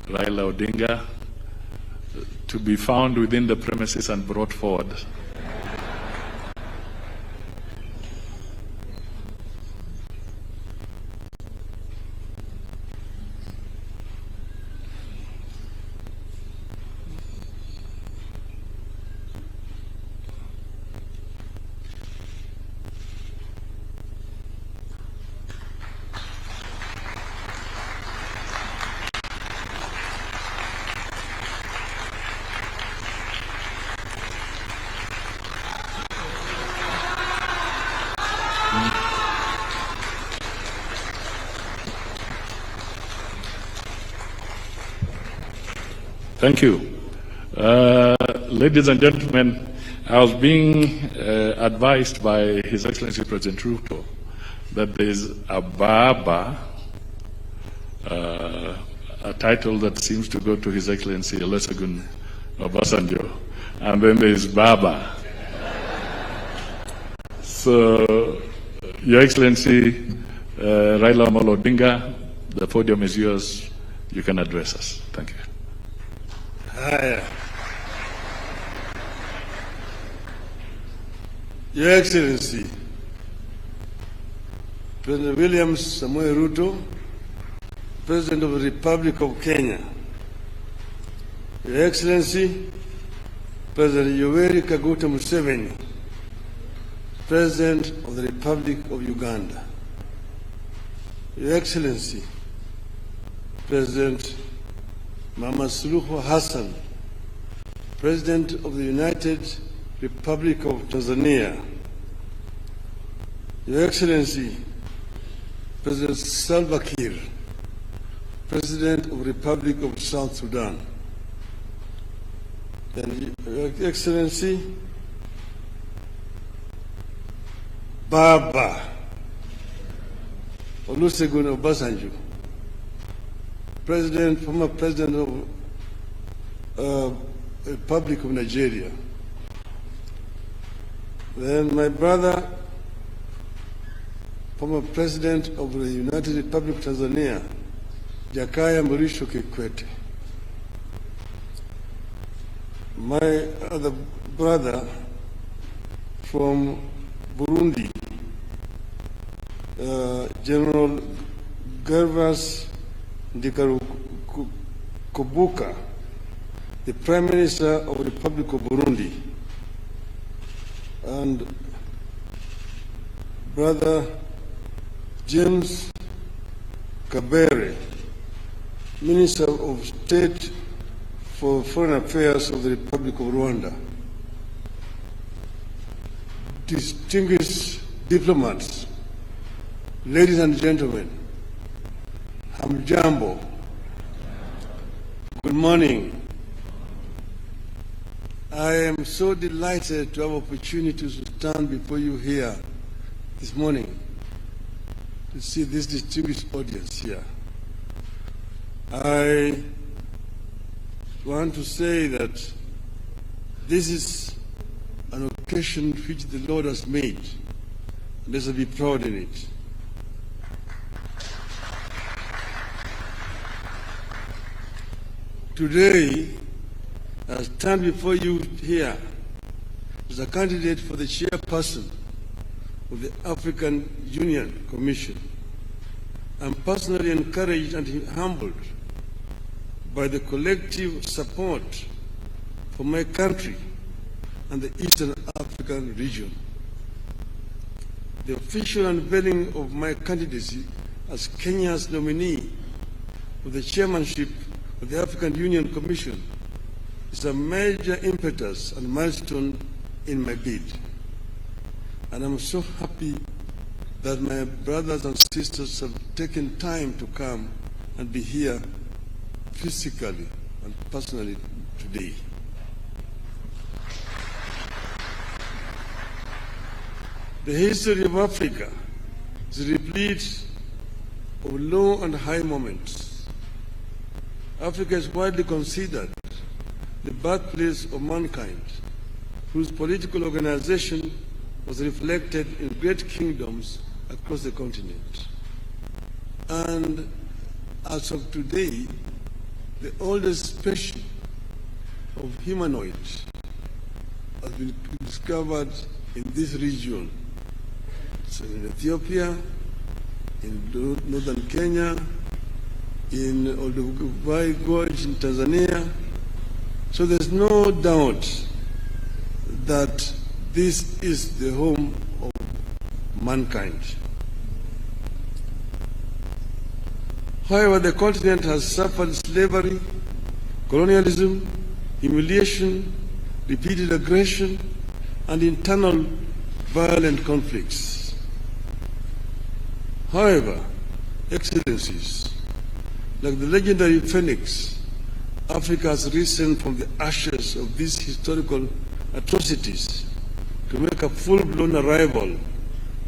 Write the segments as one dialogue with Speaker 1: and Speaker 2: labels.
Speaker 1: Raila Odinga, to be found within the premises and brought forward. Thank you. Ladies and gentlemen, I was being advised by His Excellency President Ruto that there is a Baba, a title that seems to go to His Excellency Olusegun Obasanjo, and then there is Baba. So, Your Excellency Raila Amolo Odinga, the podium is yours. You can address us. Thank you.
Speaker 2: Your Excellency, President William Samoei Ruto, President of the Republic of Kenya, Your Excellency, President Yoweri Kaguta Museveni, President of the Republic of Uganda, Your Excellency, President Mama Suluhu Hassan, President of the United Republic of Tanzania, Your Excellency, President Salva Kiir, President of the Republic of South Sudan, and Your Excellency, Baba Olusegun Obasanjo, former President of the Republic of Nigeria. Then my brother, former President of the United Republic of Tanzania, Jakaya Mrisho Kikwete. My other brother from Burundi, General Gervas Ndikarukubuka, the Prime Minister of the Republic of Burundi, and Brother James Kabere, Minister of State for Foreign Affairs of the Republic of Rwanda. Distinguished diplomats, ladies and gentlemen, Hamjambo, good morning. I am so delighted to have opportunity to stand before you here this morning to see this distinguished audience here. I want to say that this is an occasion which the Lord has made, and let us be proud in it. Today, I stand before you here as a candidate for the chairperson of the African Union Commission. I'm personally encouraged and humbled by the collective support for my country and the Eastern African region. The official unveiling of my candidacy as Kenya's nominee for the chairmanship of the African Union Commission is a major impetus and milestone in my bid. And I'm so happy that my brothers and sisters have taken time to come and be here physically and personally today. The history of Africa is replete of low and high moments. Africa is widely considered the birthplace of mankind, whose political organization was reflected in great kingdoms across the continent. And as of today, the oldest species of humanoids has been discovered in this region. So in Ethiopia, in northern Kenya, in Odinga'S Gorge in Tanzania. So there's no doubt that this is the home of mankind. However, the continent has suffered slavery, colonialism, humiliation, repeated aggression, and internal violent conflicts. However, Excellencies, like the legendary Phoenix, Africa has risen from the ashes of these historical atrocities to make a full-blown arrival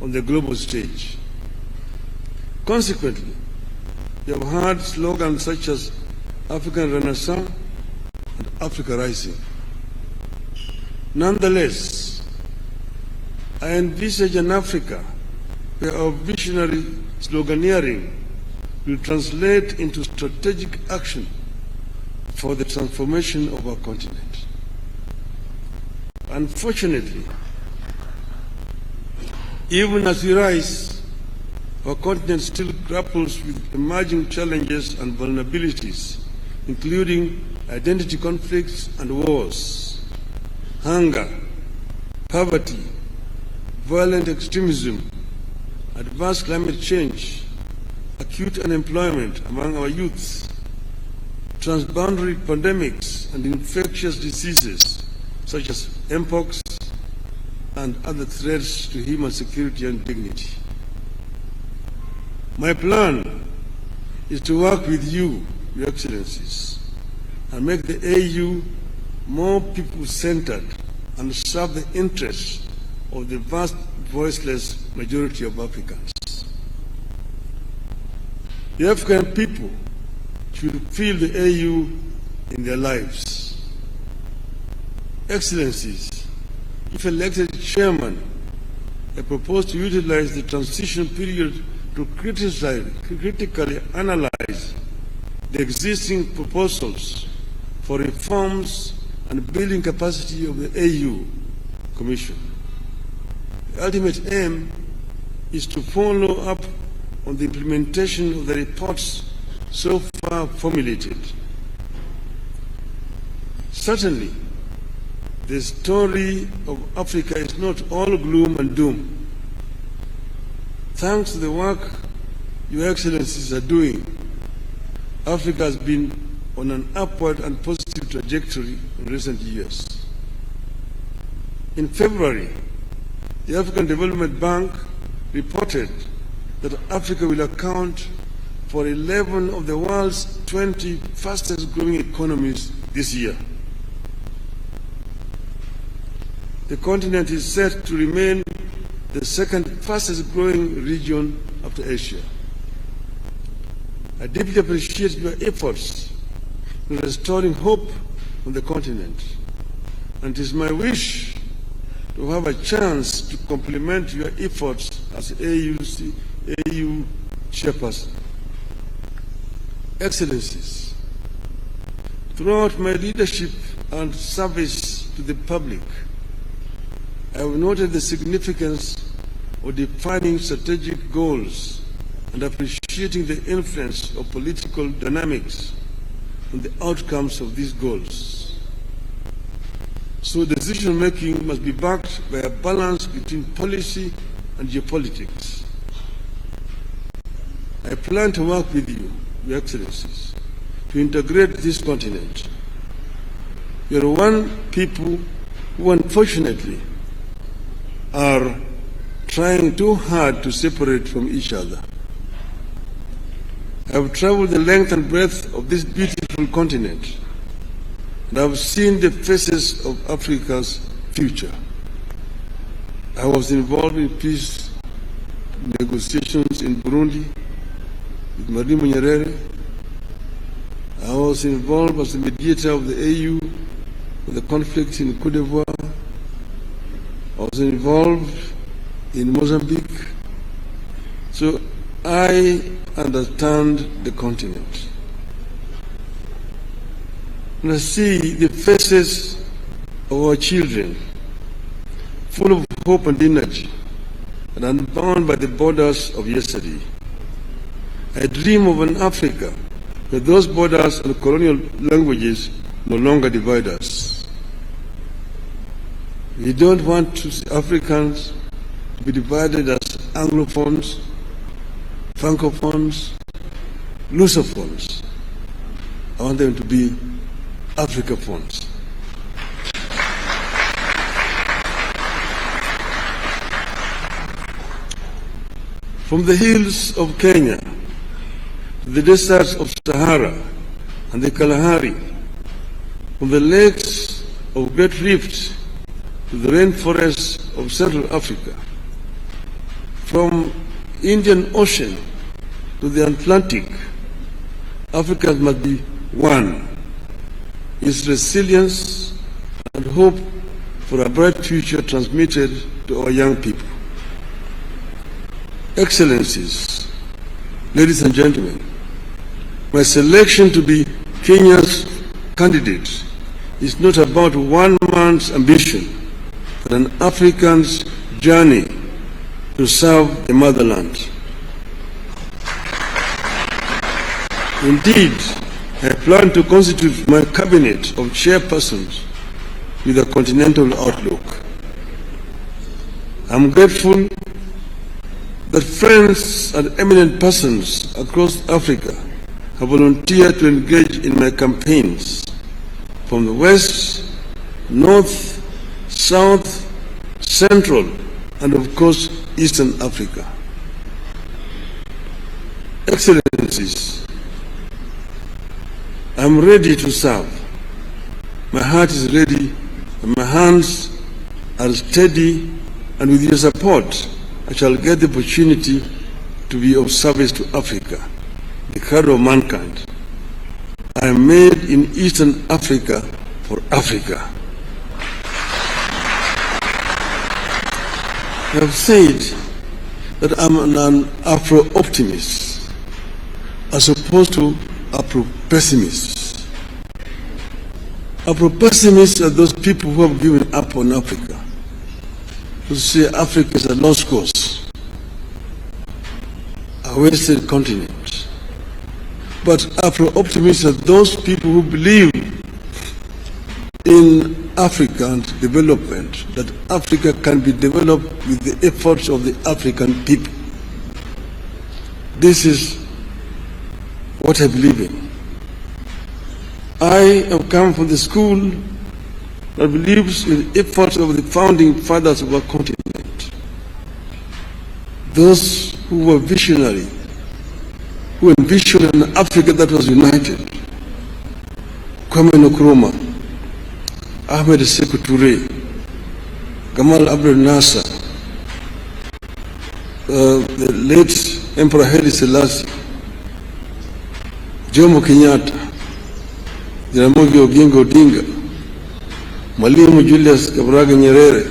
Speaker 2: on the global stage. Consequently, you have heard slogans such as African Renaissance and Africa Rising. Nonetheless, I envisage an Africa where our visionary sloganeering will translate into strategic action for the transformation of our continent. Unfortunately, even as we rise, our continent still grapples with emerging challenges and vulnerabilities, including identity conflicts and wars, hunger, poverty, violent extremism, adverse climate change, acute unemployment among our youth, transboundary pandemics and infectious diseases such as mpox and other threats to human security and dignity. My plan is to work with you, Your Excellencies, and make the AU more people-centered and serve the interests of the vast voiceless majority of Africans. The African people should feel the AU in their lives. Excellencies, if elected chairman, I propose to utilize the transition period to critically analyze the existing proposals for reforms and building capacity of the AU Commission. The ultimate aim is to follow up on the implementation of the reports so far formulated. Certainly, the story of Africa is not all gloom and doom. Thanks to the work Your Excellencies are doing, Africa has been on an upward and positive trajectory in recent years. In February, the African Development Bank reported that Africa will account for 11 of the world's 20 fastest growing economies this year. The continent is set to remain the second fastest growing region after Asia. I deeply appreciate your efforts in restoring hope on the continent, and it is my wish to have a chance to complement your efforts as AU chairperson. Excellencies, throughout my leadership and service to the public, I have noted the significance of defining strategic goals and appreciating the influence of political dynamics on the outcomes of these goals. So decision-making must be backed by a balance between policy and geopolitics. I plan to work with you, Your Excellencies, to integrate this continent. You are one people who unfortunately are trying too hard to separate from each other. I have traveled the length and breadth of this beautiful continent, and I have seen the faces of Africa's future. I was involved in peace negotiations in Burundi with Mwalimu Nyerere. I was involved as the mediator of the AU with the conflict in Côte d'Ivoire. I was involved in Mozambique. So I understand the continent. when I see the faces of our children, full of hope and energy, and unbound by the borders of yesterday. I dream of an Africa where those borders and colonial languages no longer divide us. We don't want to see Africans to be divided as Anglophones, Francophones, Lusophones. I want them to be Africaphones. From the hills of Kenya to the deserts of Sahara and the Kalahari, from the lakes of Great Rift to the rainforests of Central Africa, from Indian Ocean to the Atlantic, Africa must be one. Its resilience and hope for a bright future transmitted to our young people. Excellencies, ladies and gentlemen, my selection to be Kenya's candidate is not about one man's ambition, but an African's journey to serve the motherland. Indeed, I plan to constitute my cabinet of chairpersons with a continental outlook. I'm grateful that friends and eminent persons across Africa have volunteered to engage in my campaigns from the West, North, South, Central, and of course, Eastern Africa. Excellencies, I'm ready to serve. My heart is ready, and my hands are steady, and with your support, I shall get the opportunity to be of service to Africa, the cradle of mankind. I am made in Eastern Africa for Africa. I have said that I'm an Afro-optimist as opposed to Afro-pessimists. Afro-pessimists are those people who have given up on Africa, who say Africa is a lost cause, a wasted continent. But Afro-optimists are those people who believe in African development, that Africa can be developed with the efforts of the African people. This is what I believe in. I have come from the school that believes in the efforts of the founding fathers of our continent, those who were visionary, who envisioned an Africa that was united. Kwame Nkrumah, Ahmed Sekou Touré, Gamal Abdel Nasser, the late Emperor Haile Selassie, Jomo Kenyatta, Jaramogi Oginga Odinga, Mwalimu Julius Kambarage Nyerere,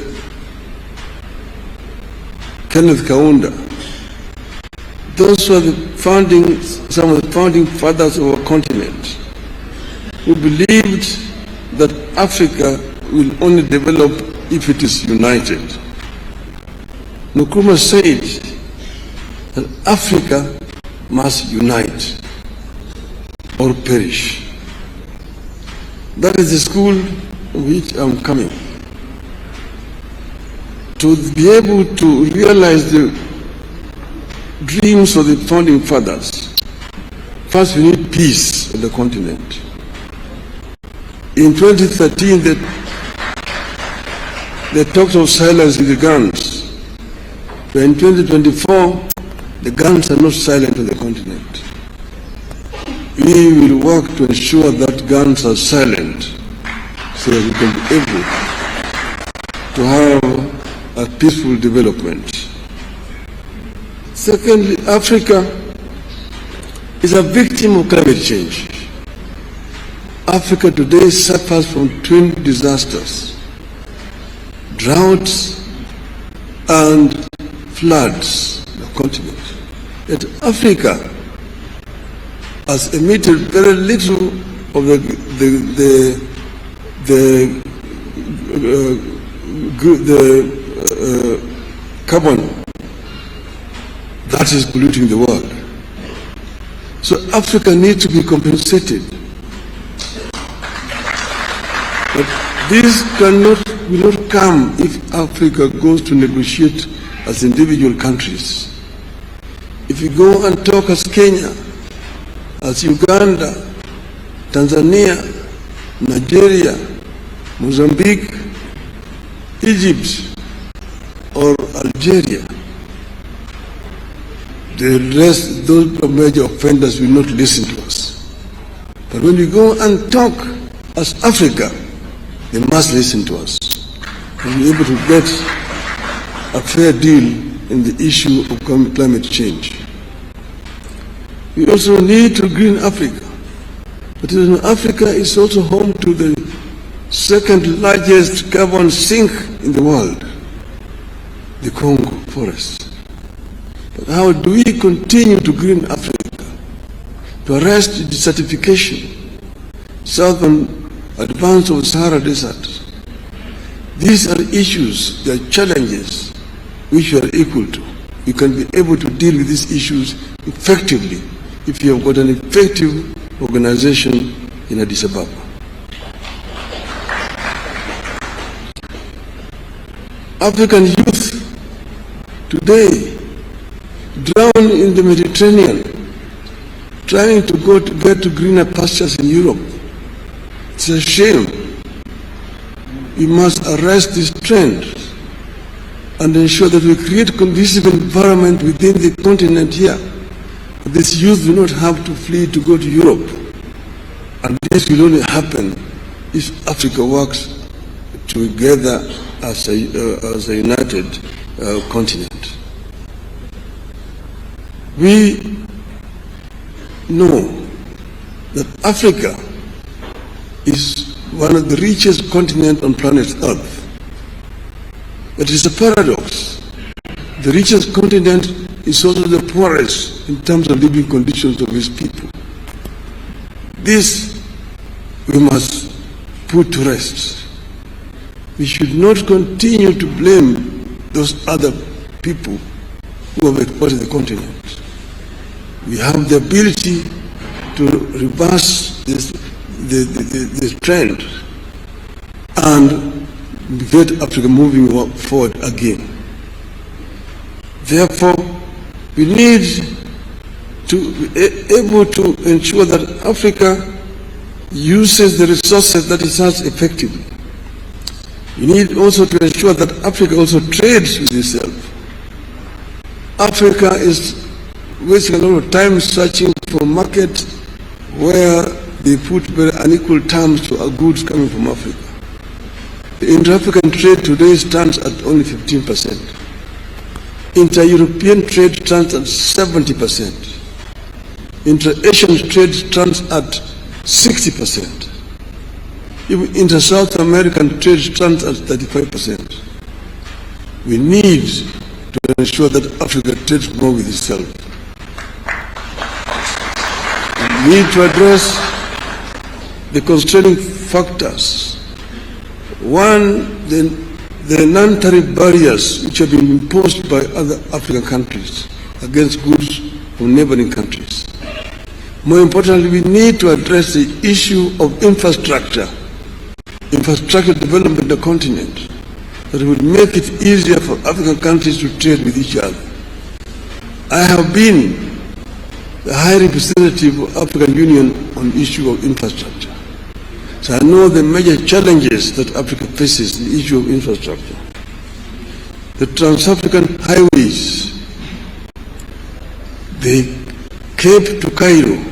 Speaker 2: Kenneth Kaunda. Those were some of the founding fathers of our continent who believed that Africa will only develop if it is united. Nkrumah said that Africa must unite or perish. That is the school of which I'm coming. To be able to realize the dreams of the founding fathers, first we need peace on the continent. In 2013, they talked of silence with the guns. But in 2024, the guns are not silent on the continent. We will work to ensure that guns are silent so that we can be able to have a peaceful development. Secondly, Africa is a victim of climate change. Africa today suffers from twin disasters, droughts and floods on the continent. Yet Africa has emitted very little of the carbon that is polluting the world. So Africa needs to be compensated. But this will not come if Africa goes to negotiate as individual countries. If you go and talk as Kenya, as Uganda, Tanzania, Nigeria, Mozambique, Egypt, or Algeria, the rest, those major offenders will not listen to us. But when we go and talk as Africa, they must listen to us and be able to get a fair deal in the issue of climate change. We also need to green Africa. But Africa is also home to the second largest carbon sink in the world, the Congo forest. But how do we continue to green Africa, to arrest desertification, southern advance of the Sahara Desert? These are issues, they are challenges which we are equal to. We can be able to deal with these issues effectively if you have got an effective organization in Addis Ababa. African youth today drown in the Mediterranean, trying to get to greener pastures in Europe. It's a shame. We must arrest this trend and ensure that we create conducive environment within the continent here. This youth will not have to flee to go to Europe. And this will only happen if Africa works together as a united continent. We know that Africa is one of the richest continents on planet Earth. But it's a paradox. The richest continent is also the poorest in terms of living conditions of its people. This we must put to rest. We should not continue to blame those other people who have exploited the continent. We have the ability to reverse this trend and get Africa moving forward again. Therefore, we need to be able to ensure that Africa uses the resources that it has effectively. We need also to ensure that Africa also trades with itself. Africa is wasting a lot of time searching for a market where they put very unequal terms to our goods coming from Africa. The inter-African trade today stands at only 15%. Inter-European trade stands at 70%. Inter-Asian trade stands at 60%. Even inter-South American trade stands at 35%. We need to ensure that Africa trades more with itself. We need to address the constraining factors. One, the non-tariff barriers which have been imposed by other African countries against goods from neighboring countries. More importantly, we need to address the issue of infrastructure development in the continent that would make it easier for African countries to trade with each other. I have been the High Representative of African Union on the issue of infrastructure. So I know the major challenges that Africa faces in the issue of infrastructure. The Trans-African highways, the Cape to Cairo,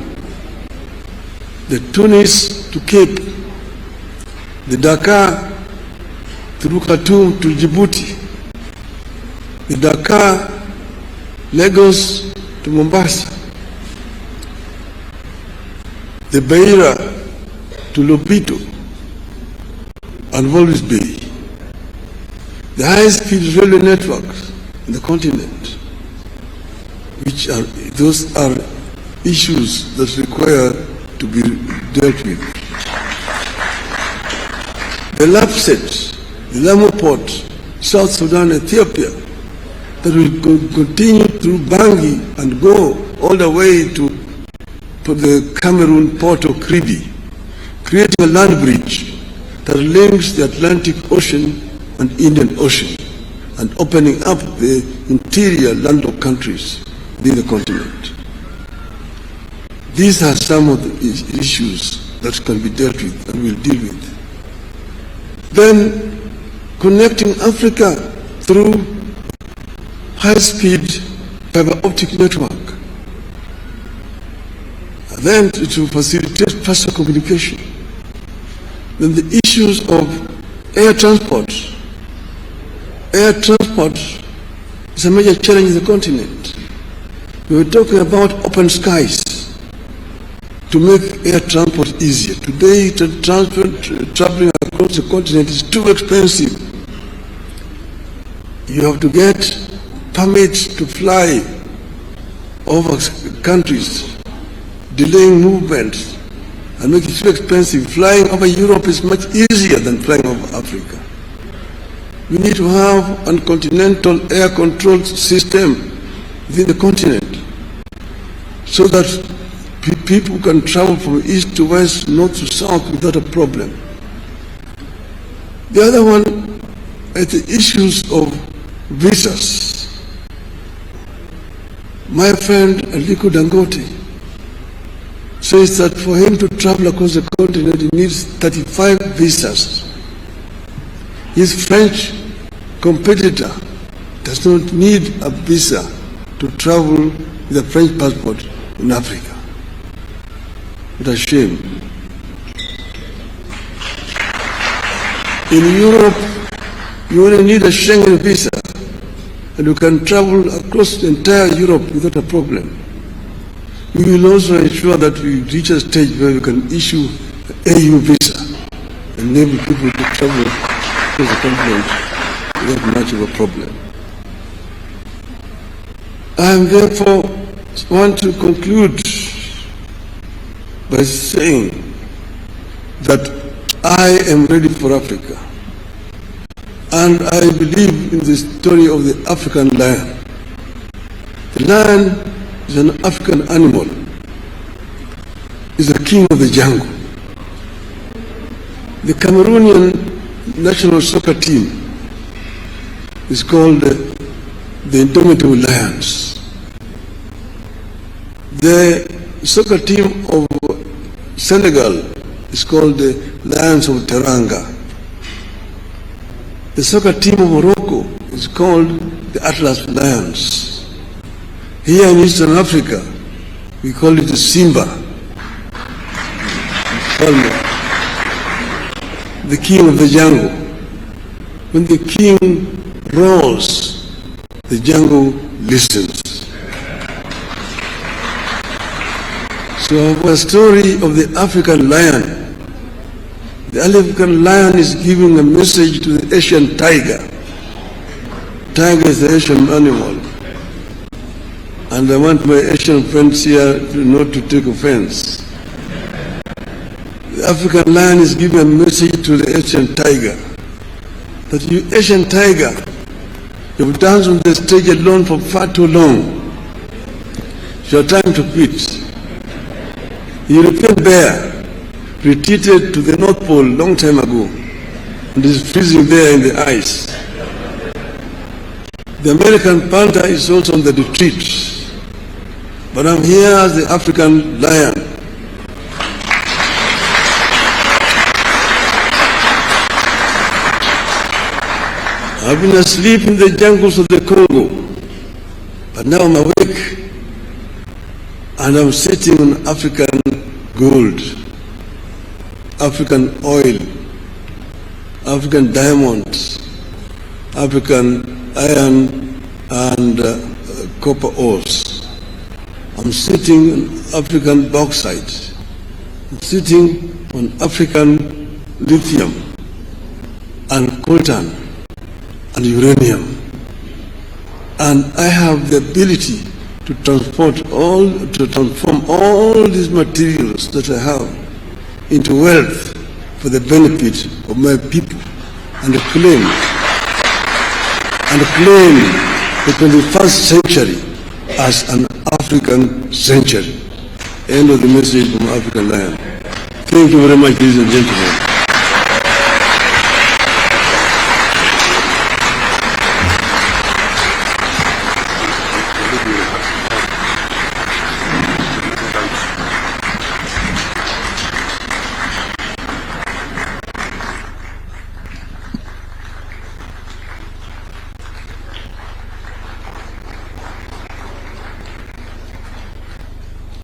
Speaker 2: the Tunis to Cape, the Dakar through Khartoum to Djibouti, the Dakar, Lagos to Mombasa, the Beira to Lobito and Walvis Bay, the high-speed railway networks in the continent, those are issues that require to be dealt with. the Lapset, the Lamu Port, South Sudan, Ethiopia, that will continue through Bangi and go all the way to the Cameroon port of Kribi, creating a land bridge that links the Atlantic Ocean and Indian Ocean, and opening up the interior landlocked countries within the continent. These are some of the issues that can be dealt with and will deal with. Then connecting Africa through high-speed fiber optic network. Then to facilitate faster communication. Then the issues of air transport. Air transport is a major challenge in the continent. We were talking about open skies to make air transport easier. Today, traveling across the continent is too expensive. You have to get permits to fly over countries, delaying movements, and make it too expensive. Flying over Europe is much easier than flying over Africa. We need to have a continental air control system within the continent so that people can travel from east to west, north to south without a problem. The other one is the issues of visas. My friend Aliko Dangote says that for him to travel across the continent, he needs 35 visas. His French competitor does not need a visa to travel with a French passport in Africa. What a shame. In Europe, you only need a Schengen visa, and you can travel across the entire Europe without a problem. We will also ensure that we reach a stage where we can issue an EU visa and enable people to travel across the continent without much of a problem. I therefore want to conclude by saying that I am ready for Africa. And I believe in the story of the African lion. The lion is an African animal. Is the king of the jungle. The Cameroonian national soccer team is called the Indomitable Lions. The soccer team of Senegal is called the Lions of Teranga. The soccer team of Morocco is called the Atlas Lions. Here in Eastern Africa, we call it the Simba, the king of the jungle. When the king roars, the jungle listens. So for a story of the African lion, the African lion is giving a message to the Asian tiger. Tiger is the Asian animal. And I want my Asian friends here not to take offense. The African lion is giving a message to the Asian tiger. That you Asian tiger, you've danced on the stage alone for far too long. It's your time to quit. The European bear retreated to the North Pole long time ago and is freezing there in the ice. The American panther is also on the retreat. But I'm here as the African lion. I've been asleep in the jungles of the Congo, but now I'm awake and I'm sitting on African gold, African oil, African diamonds, African iron and copper ores. I'm sitting on African bauxite. I'm sitting on African lithium and coltan and uranium. And I have the ability to transform all these materials that I have into wealth for the benefit of my people and claim the 21st century as an African century. End of the message from African Lion. Thank you very much, ladies and gentlemen.